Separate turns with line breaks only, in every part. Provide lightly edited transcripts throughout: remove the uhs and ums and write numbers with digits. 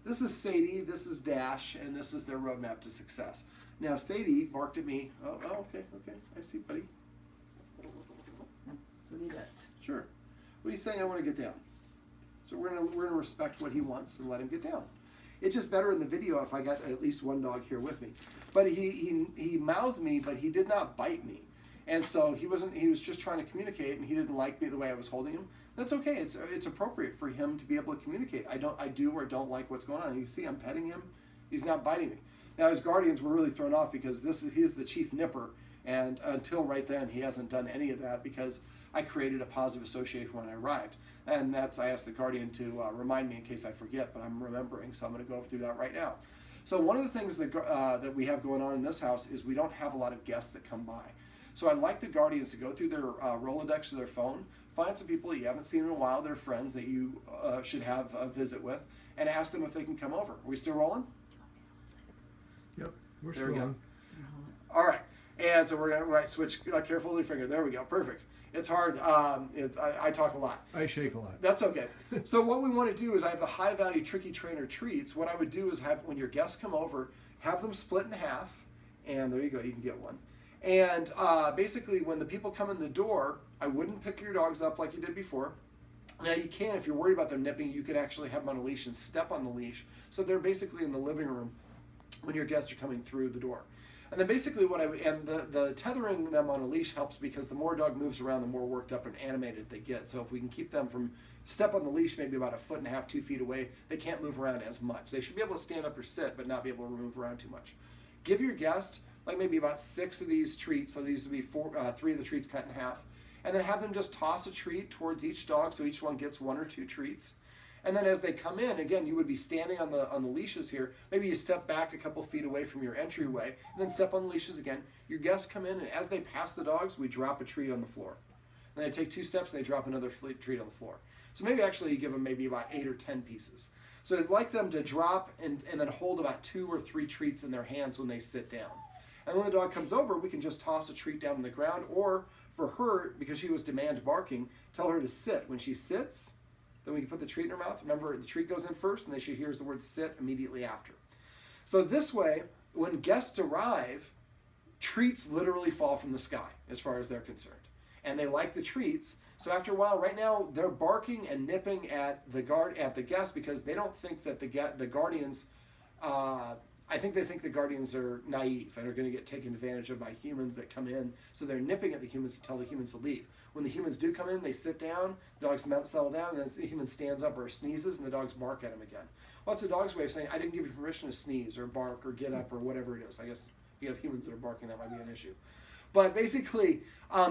This is Sadie, this is Dash, and this is their roadmap to success. Now Sadie barked at me. Oh, okay, I see, buddy.
That's what he does.
Sure. Well, he's saying I want to get down. So we're gonna respect what he wants and let him get down. It's just better in the video if I got at least one dog here with me. But he mouthed me, but he did not bite me. And so he was just trying to communicate, and he didn't like me the way I was holding him. That's okay. It's appropriate for him to be able to communicate. I do or don't like what's going on. You see, I'm petting him. He's not biting me. Now his guardians were really thrown off because he's the chief nipper, and until right then he hasn't done any of that because I created a positive association when I arrived. And I asked the guardian to remind me in case I forget, but I'm remembering, so I'm going to go through that right now. So one of the things that we have going on in this house is we don't have a lot of guests that come by. So I'd like the guardians to go through their Rolodex of their phone, find some people that you haven't seen in a while, their friends that you should have a visit with, and ask them if they can come over. Are we still rolling?
Yep, we're
There
still
we go.
on.
All right. And so we're going to switch carefully finger. There we go. Perfect. It's hard. I talk a lot.
I shake a lot.
That's okay. So what we want to do is I have the high value tricky trainer treats. What I would do is when your guests come over, have them split in half. And there you go. You can get one. And basically when the people come in the door, I wouldn't pick your dogs up like you did before. Now you can, if you're worried about them nipping, you could actually have them on a leash and step on the leash. So they're basically in the living room when your guests are coming through the door. And then basically the tethering them on a leash helps because the more a dog moves around, the more worked up and animated they get. So if we can keep them from step on the leash maybe about 1.5 feet, 2 feet away, they can't move around as much. They should be able to stand up or sit, but not be able to move around too much. Give your guest like maybe about 6 of these treats. So these would be 3 of the treats cut in half. And then have them just toss a treat towards each dog so each one gets 1 or 2 treats. And then as they come in, again, you would be standing on the leashes here. Maybe you step back a couple feet away from your entryway, and then step on the leashes again. Your guests come in, and as they pass the dogs, we drop a treat on the floor. And they take 2 steps, and they drop another treat on the floor. So maybe actually you give them maybe about 8 or 10 pieces. So I'd like them to drop and then hold about 2 or 3 treats in their hands when they sit down. And when the dog comes over, we can just toss a treat down on the ground, or for her, because she was demand barking, tell her to sit. When she sits, then we can put the treat in her mouth. Remember, the treat goes in first, and then she hears the word sit immediately after. So this way, when guests arrive, treats literally fall from the sky as far as they're concerned. And they like the treats. So after a while, right now, they're barking and nipping at the guests because they don't think that the guardians, I think they think the guardians are naive and are going to get taken advantage of by humans that come in. So they're nipping at the humans to tell the humans to leave. When the humans do come in, they sit down, the dogs settle down, and then the human stands up or sneezes, and the dogs bark at him again. Well, that's the dog's way of saying, I didn't give you permission to sneeze or bark or get up or whatever it is. I guess if you have humans that are barking, that might be an issue. But basically,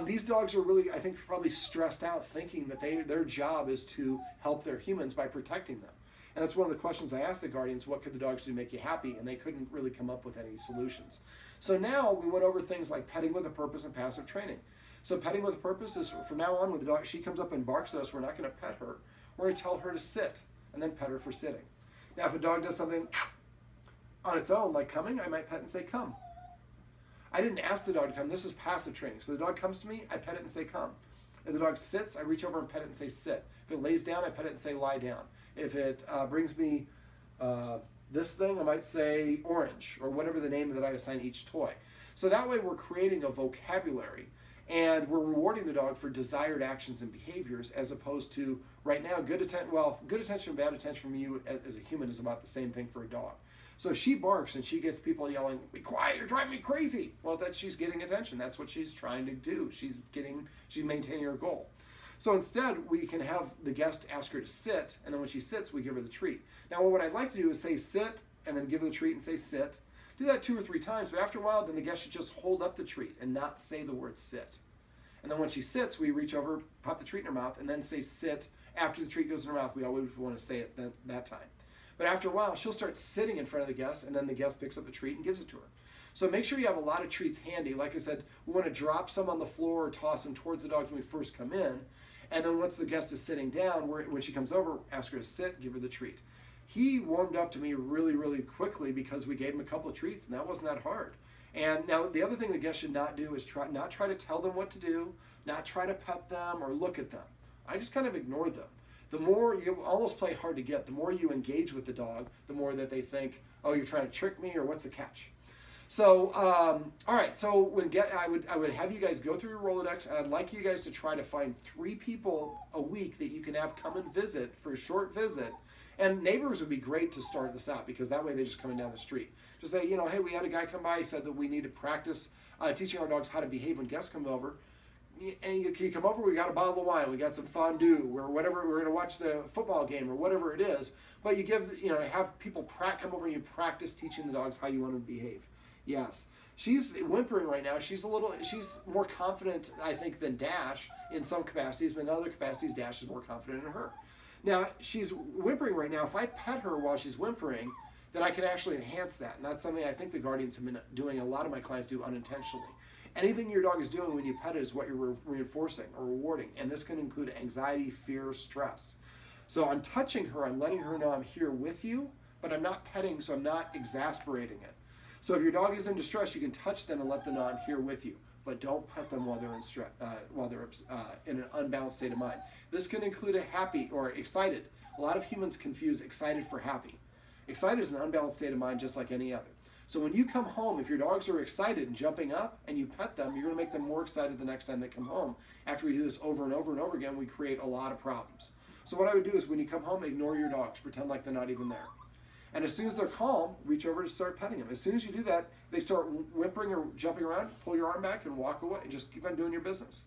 these dogs are really, I think, probably stressed out thinking that their job is to help their humans by protecting them. And that's one of the questions I asked the guardians, what could the dogs do to make you happy? And they couldn't really come up with any solutions. So now we went over things like petting with a purpose and passive training. So petting with a purpose is from now on when the dog, she comes up and barks at us, we're not going to pet her. We're going to tell her to sit and then pet her for sitting. Now if a dog does something on its own, like coming, I might pet and say come. I didn't ask the dog to come. This is passive training. So the dog comes to me, I pet it and say come. If the dog sits, I reach over and pet it and say sit. If it lays down, I pet it and say lie down. If it brings me this thing, I might say orange, or whatever the name that I assign each toy. So that way we're creating a vocabulary, and we're rewarding the dog for desired actions and behaviors, as opposed to, right now, good attention and bad attention from you as a human is about the same thing for a dog. So if she barks and she gets people yelling, be quiet, you're driving me crazy, well, that she's getting attention. That's what she's trying to do. She's maintaining her goal. So instead, we can have the guest ask her to sit, and then when she sits, we give her the treat. Now, what I'd like to do is say sit, and then give her the treat and say sit. Do that 2 or 3 times, but after a while, then the guest should just hold up the treat and not say the word sit. And then when she sits, we reach over, pop the treat in her mouth, and then say sit. After the treat goes in her mouth, we always want to say it that time. But after a while, she'll start sitting in front of the guest, and then the guest picks up the treat and gives it to her. So make sure you have a lot of treats handy. Like I said, we want to drop some on the floor or toss them towards the dogs when we first come in. And then once the guest is sitting down, when she comes over, ask her to sit, give her the treat. He warmed up to me really, really quickly because we gave him a couple of treats, and that wasn't that hard. And now the other thing the guest should not do is not try to tell them what to do, not try to pet them or look at them. I just kind of ignored them. The more you almost play hard to get, the more you engage with the dog, the more that they think, oh, you're trying to trick me, or what's the catch? So, all right. So I would have you guys go through your Rolodex, and I'd like you guys to try to find 3 people a week that you can have come and visit for a short visit. And neighbors would be great to start this out, because that way they're just coming down the street. Just say, hey, we had a guy come by. He said that we need to practice teaching our dogs how to behave when guests come over. And can you come over? We got a bottle of wine. We got some fondue, or whatever. We're going to watch the football game, or whatever it is. But you have people come over and you practice teaching the dogs how you want them to behave. Yes. She's whimpering right now. She's more confident, I think, than Dash in some capacities, but in other capacities, Dash is more confident in her. Now, she's whimpering right now. If I pet her while she's whimpering, then I can actually enhance that. And that's something I think the guardians have been doing. A lot of my clients do unintentionally. Anything your dog is doing when you pet it is what you're reinforcing or rewarding. And this can include anxiety, fear, stress. So I'm touching her. I'm letting her know I'm here with you, but I'm not petting, so I'm not exasperating it. So if your dog is in distress, you can touch them and let them know I'm here with you. But don't pet them while they're in an unbalanced state of mind. This can include a happy or excited. A lot of humans confuse excited for happy. Excited is an unbalanced state of mind, just like any other. So when you come home, if your dogs are excited and jumping up and you pet them, you're going to make them more excited the next time they come home. After we do this over and over and over again, we create a lot of problems. So what I would do is when you come home, ignore your dogs. Pretend like they're not even there. And as soon as they're calm, reach over to start petting them. As soon as you do that, they start whimpering or jumping around, pull your arm back and walk away. Just keep on doing your business.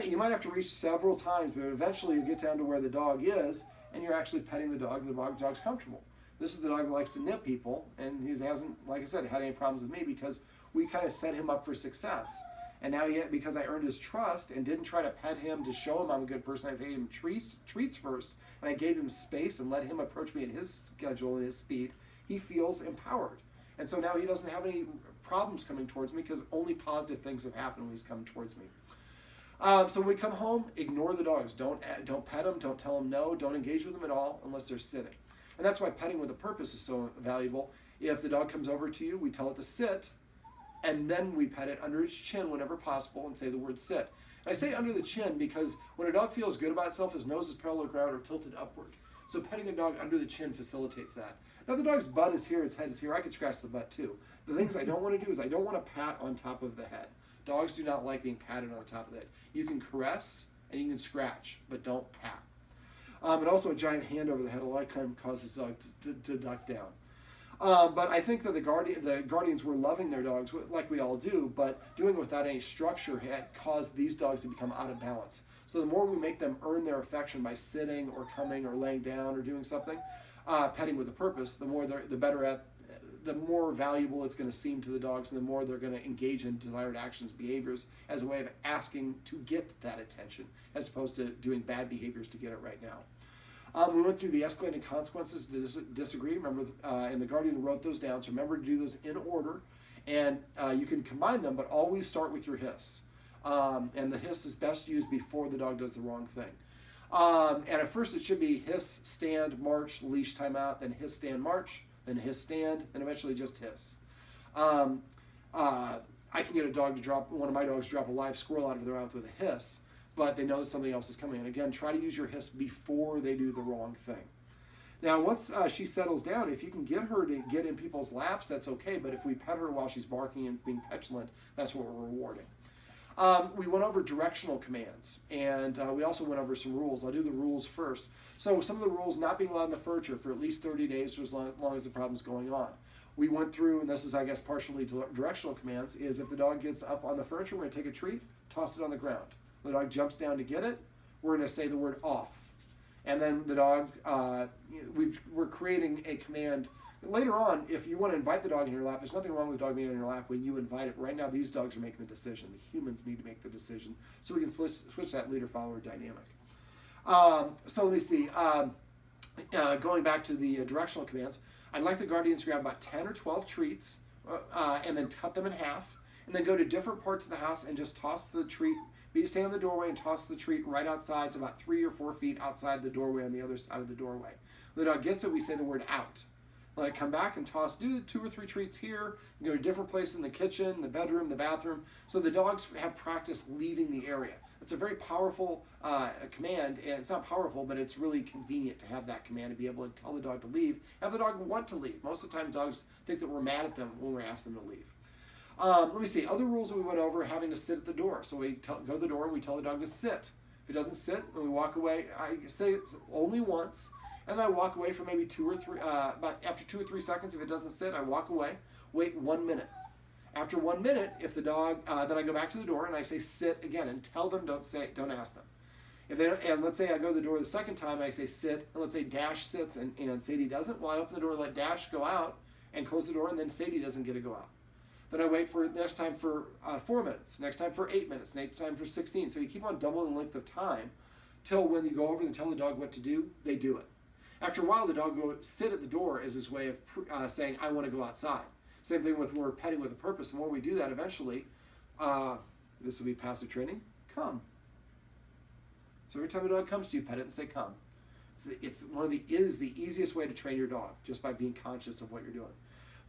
You might have to reach several times, but eventually you get down to where the dog is, and you're actually petting the dog, and the dog's comfortable. This is the dog that likes to nip people, and he hasn't, like I said, had any problems with me because we kind of set him up for success. And now, because I earned his trust and didn't try to pet him to show him I'm a good person, I gave him treats first, and I gave him space and let him approach me at his schedule and his speed, he feels empowered. And so now he doesn't have any problems coming towards me because only positive things have happened when he's come towards me. So when we come home, ignore the dogs. Don't pet them. Don't tell them no. Don't engage with them at all unless they're sitting. And that's why petting with a purpose is so valuable. If the dog comes over to you, we tell it to sit, and then we pet it under its chin whenever possible and say the word sit. And I say under the chin because when a dog feels good about itself, his nose is parallel to the ground or tilted upward. So petting a dog under the chin facilitates that. Now the dog's butt is here, its head is here. I could scratch the butt too. The things I don't want to do is I don't want to pat on top of the head. Dogs do not like being patted on top of the head. You can caress and you can scratch, but don't pat. And also a giant hand over the head a lot of times causes the dog to duck down. But I think that the guardians were loving their dogs like we all do, but doing it without any structure had caused these dogs to become out of balance. So the more we make them earn their affection by sitting or coming or laying down or doing something, petting with a purpose, the more valuable it's going to seem to the dogs, and the more they're going to engage in desired actions, behaviors, as a way of asking to get that attention, as opposed to doing bad behaviors to get it right now. We went through the escalating consequences to disagree. Remember, and the guardian wrote those down. So remember to do those in order, and you can combine them, but always start with your hiss. And the hiss is best used before the dog does the wrong thing. And at first it should be hiss, stand, march, leash, timeout, then hiss, stand, march, then hiss, stand, and eventually just hiss. I can get one of my dogs to drop a live squirrel out of their mouth with a hiss, but they know that something else is coming. And again, try to use your hiss before they do the wrong thing. Now, once she settles down, if you can get her to get in people's laps, that's okay. But if we pet her while she's barking and being petulant, that's what we're rewarding. We went over directional commands, and we also went over some rules. I'll do the rules first. So some of the rules: not being allowed in the furniture for at least 30 days, or as long as the problem's going on. We went through, and this is, I guess, partially directional commands, is if the dog gets up on the furniture, we're going to take a treat, toss it on the ground. The dog jumps down to get it, we're going to say the word off. And then the dog, we're creating a command. Later on, if you want to invite the dog in your lap, there's nothing wrong with the dog being in your lap when you invite it. Right now, these dogs are making the decision. The humans need to make the decision. So we can switch that leader-follower dynamic. So let me see. Going back to the directional commands, I'd like the guardians to grab about 10 or 12 treats and then cut them in half, and then go to different parts of the house and just toss the treat. Stand in the doorway and toss the treat right outside to about 3 or 4 feet outside the doorway on the other side of the doorway. When the dog gets it, we say the word out. Let it come back and toss, do 2 or 3 treats here, go to different places in the kitchen, the bedroom, the bathroom, so the dogs have practice leaving the area. It's a very powerful command, and it's not powerful, but it's really convenient to have that command to be able to tell the dog to leave, have the dog want to leave. Most of the time, dogs think that we're mad at them when we ask them to leave. Let me see, other rules that we went over, having to sit at the door. So we go to the door and we tell the dog to sit. If he doesn't sit, when we walk away, I say it's only once, and I walk away for maybe 2 or 3, about after 2 or 3 seconds. If it doesn't sit, I walk away, wait 1 minute. After 1 minute, if the dog, then I go back to the door and I say sit again, and tell them, don't ask them. If they don't, and let's say I go to the door the second time and I say sit, and let's say Dash sits and Sadie doesn't, well, I open the door, let Dash go out and close the door, and then Sadie doesn't get to go out. Then I wait for next time for 4 minutes, next time for 8 minutes, next time for 16. So you keep on doubling the length of time till when you go over and tell the dog what to do, they do it. After a while, the dog will sit at the door as his way of saying, I want to go outside. Same thing with when we're petting with a purpose. The more we do that, eventually, this will be passive training, come. So every time a dog comes to you, pet it and say come. It is the easiest way to train your dog, just by being conscious of what you're doing.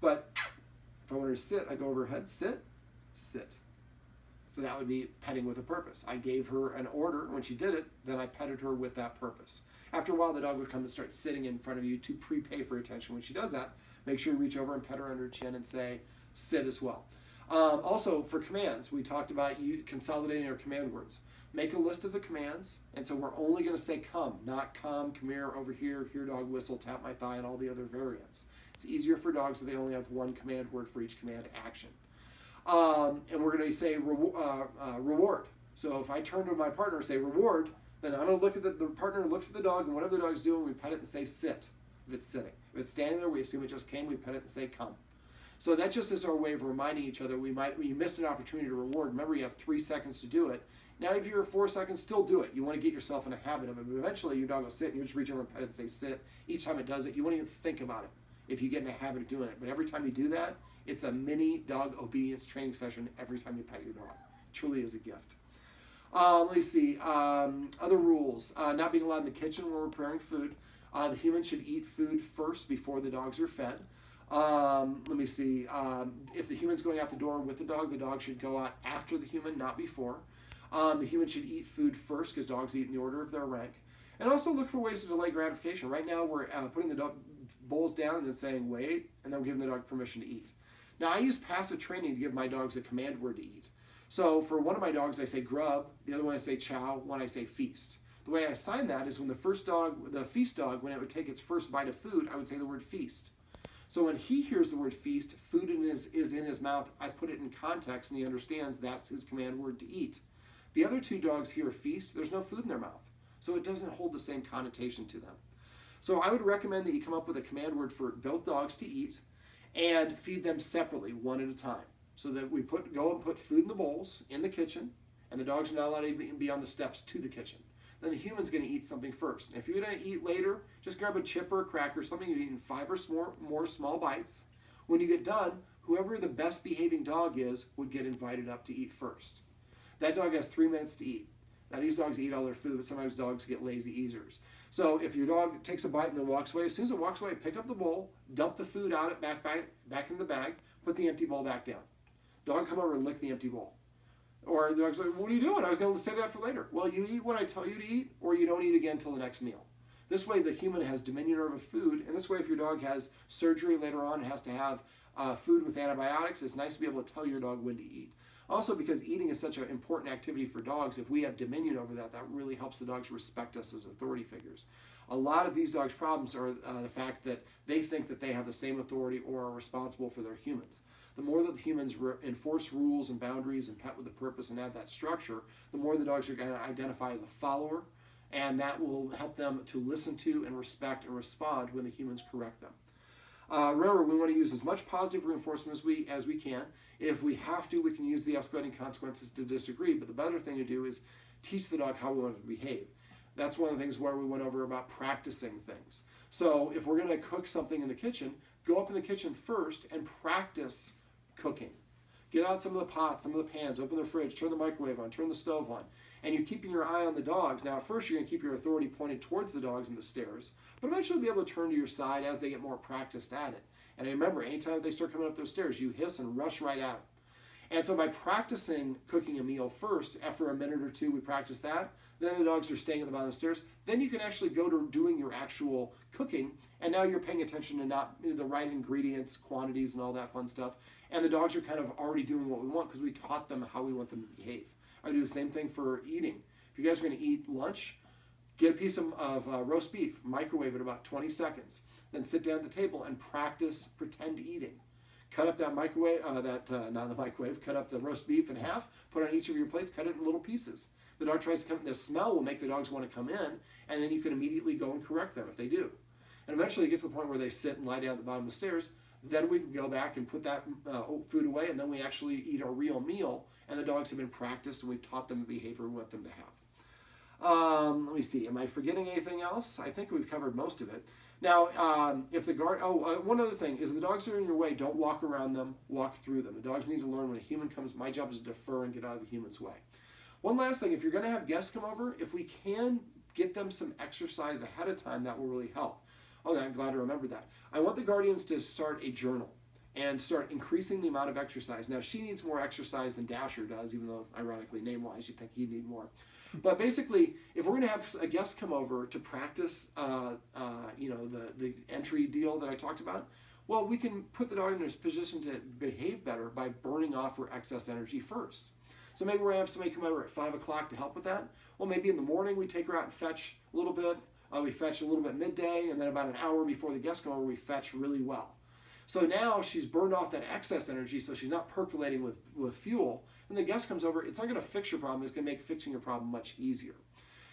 But if I want her to sit, I go over her head, sit, sit. So that would be petting with a purpose. I gave her an order, and when she did it, then I petted her with that purpose. After a while, the dog would come and start sitting in front of you to prepay for attention. When she does that, make sure you reach over and pet her under her chin and say, sit as well. Also, for commands, we talked about you consolidating our command words. Make a list of the commands, and so we're only going to say come, not come here, over here, dog, whistle, tap my thigh, and all the other variants. It's easier for dogs if they only have one command word for each command action. And we're going to say reward. So if I turn to my partner and say reward, then I'm going to look at the partner looks at the dog, and whatever the dog's doing, we pet it and say sit, if it's sitting. If it's standing there, we assume it just came, we pet it and say come. So that just is our way of reminding each other when you missed an opportunity to reward. Remember, you have 3 seconds to do it. Now, if you're 4 seconds, still do it. You want to get yourself in a habit of it. But eventually, your dog will sit, and you just reach over and pet it and say sit. Each time it does it, you won't even think about it if you get in a habit of doing it. But every time you do that, it's a mini dog obedience training session every time you pet your dog. It truly is a gift. Let me see. Other rules. Not being allowed in the kitchen when we're preparing food. The human should eat food first before the dogs are fed. Let me see. If the human's going out the door with the dog should go out after the human, not before. The human should eat food first because dogs eat in the order of their rank. And also look for ways to delay gratification. Right now we're putting the dog bowls down and then saying wait, and then giving the dog permission to eat. Now I use passive training to give my dogs a command word to eat. So for one of my dogs I say grub, the other one I say chow, one I say feast. The way I assign that is when the first dog, the feast dog, when it would take its first bite of food, I would say the word feast. So when he hears the word feast, food is in his mouth, I put it in context and he understands that's his command word to eat. The other 2 dogs hear feast, there's no food in their mouth. So it doesn't hold the same connotation to them. So I would recommend that you come up with a command word for both dogs to eat and feed them separately, one at a time. So that we go and put food in the bowls in the kitchen, and the dogs are not allowed to be on the steps to the kitchen. Then the human's going to eat something first. And if you're going to eat later, just grab a chip or a cracker, something you've eaten 5 or more small bites. When you get done, whoever the best behaving dog is would get invited up to eat first. That dog has 3 minutes to eat. Now these dogs eat all their food, but sometimes dogs get lazy eaters. So if your dog takes a bite and then walks away, as soon as it walks away, pick up the bowl, dump the food out back in the bag, put the empty bowl back down. Dog come over and lick the empty bowl. Or the dog's like, what are you doing? I was going to save that for later. Well, you eat what I tell you to eat, or you don't eat again until the next meal. This way the human has dominion over food, and this way if your dog has surgery later on and has to have food with antibiotics, it's nice to be able to tell your dog when to eat. Also, because eating is such an important activity for dogs, if we have dominion over that, that really helps the dogs respect us as authority figures. A lot of these dogs' problems are the fact that they think that they have the same authority or are responsible for their humans. The more that the humans enforce rules and boundaries and pet with a purpose and add that structure, the more the dogs are going to identify as a follower, and that will help them to listen to and respect and respond when the humans correct them. Remember, we want to use as much positive reinforcement as we can. If we have to, we can use the escalating consequences to disagree, but the better thing to do is teach the dog how we want it to behave. That's one of the things where we went over about practicing things. So if we're going to cook something in the kitchen, go up in the kitchen first and practice cooking. Get out some of the pots, some of the pans, open the fridge, turn the microwave on, turn the stove on. And you're keeping your eye on the dogs. Now, at first, you're going to keep your authority pointed towards the dogs in the stairs, but eventually you'll be able to turn to your side as they get more practiced at it. And remember, anytime they start coming up those stairs, you hiss and rush right at them. And so by practicing cooking a meal first, after a minute or two we practice that, then the dogs are staying at the bottom of the stairs, then you can actually go to doing your actual cooking, and now you're paying attention to not the right ingredients, quantities, and all that fun stuff. And the dogs are kind of already doing what we want because we taught them how we want them to behave. I do the same thing for eating. If you guys are going to eat lunch, get a piece of roast beef, microwave it about 20 seconds, then sit down at the table and practice pretend eating. Cut up that microwave, not the microwave, cut up the roast beef in half, put it on each of your plates, cut it in little pieces. The dog tries to come, the smell will make the dogs want to come in, and then you can immediately go and correct them if they do. And eventually it gets to the point where they sit and lie down at the bottom of the stairs. Then we can go back and put that food away, and then we actually eat a real meal, and the dogs have been practiced, and we've taught them the behavior we want them to have. Let me see, am I forgetting anything else? I think we've covered most of it. Now, if the guard, one other thing is, if the dogs are in your way, don't walk around them, walk through them. The dogs need to learn when a human comes, my job is to defer and get out of the human's way. One last thing, if you're going to have guests come over, if we can get them some exercise ahead of time, that will really help. Oh, I'm glad I remembered that. I want the guardians to start a journal and start increasing the amount of exercise. Now, she needs more exercise than Dasher does, even though, ironically, name-wise, you'd think he'd need more. But basically, if we're going to have a guest come over to practice, the entry deal that I talked about, well, we can put the dog in a position to behave better by burning off her excess energy first. So maybe we're going to have somebody come over at 5 o'clock to help with that. Well, maybe in the morning we take her out and fetch a little bit. We fetch a little bit midday, and then about an hour before the guests come over, we fetch really well. So now she's burned off that excess energy, so she's not percolating with fuel. When the guest comes over, it's not going to fix your problem. It's going to make fixing your problem much easier.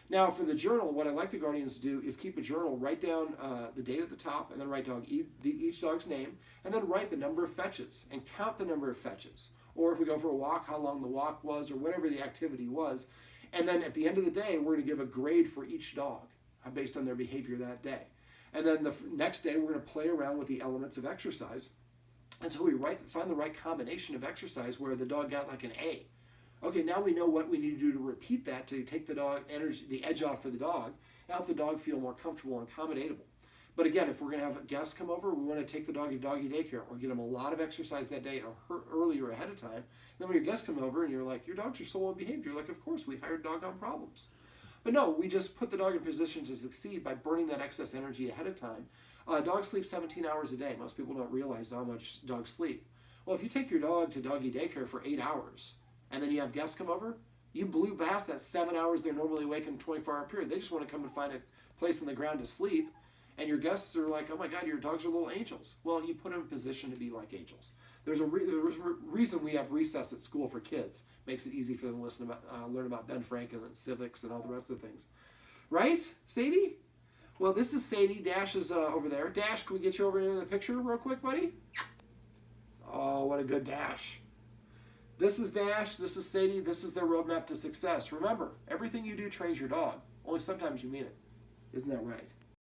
Now, for the journal, what I like the guardians to do is keep a journal, write down the date at the top, and then write down each dog's name, and then write the number of fetches, and count the number of fetches. Or if we go for a walk, how long the walk was, or whatever the activity was. And then at the end of the day, we're going to give a grade for each dog based on their behavior that day. And then the next day, we're going to play around with the elements of exercise. And so we find the right combination of exercise where the dog got like an A. Okay, now we know what we need to do to repeat that to take the dog energy, the edge off for the dog, and help the dog feel more comfortable and accommodatable. But again, if we're going to have guests come over, we want to take the dog to doggy daycare or get them a lot of exercise that day or earlier ahead of time. Then when your guests come over and you're like, your dogs are so well behaved, you're like, of course, we hired doggone problems. But no, we just put the dog in position to succeed by burning that excess energy ahead of time. Dogs sleep 17 hours a day. Most people don't realize how much dogs sleep. Well, if you take your dog to doggy daycare for 8 hours and then you have guests come over, you blew past that 7 hours they're normally awake in a 24-hour period. They just want to come and find a place on the ground to sleep. And your guests are like, oh my God, your dogs are little angels. Well, you put them in a position to be like angels. There's a reason we have recess at school for kids. Makes it easy for them to learn about Ben Franklin and civics and all the rest of the things. Right, Sadie? Well, this is Sadie. Dash is over there. Dash, can we get you over in the picture real quick, buddy? Oh, what a good Dash. This is Dash. This is Sadie. This is their roadmap to success. Remember, everything you do trains your dog. Only sometimes you mean it. Isn't that right?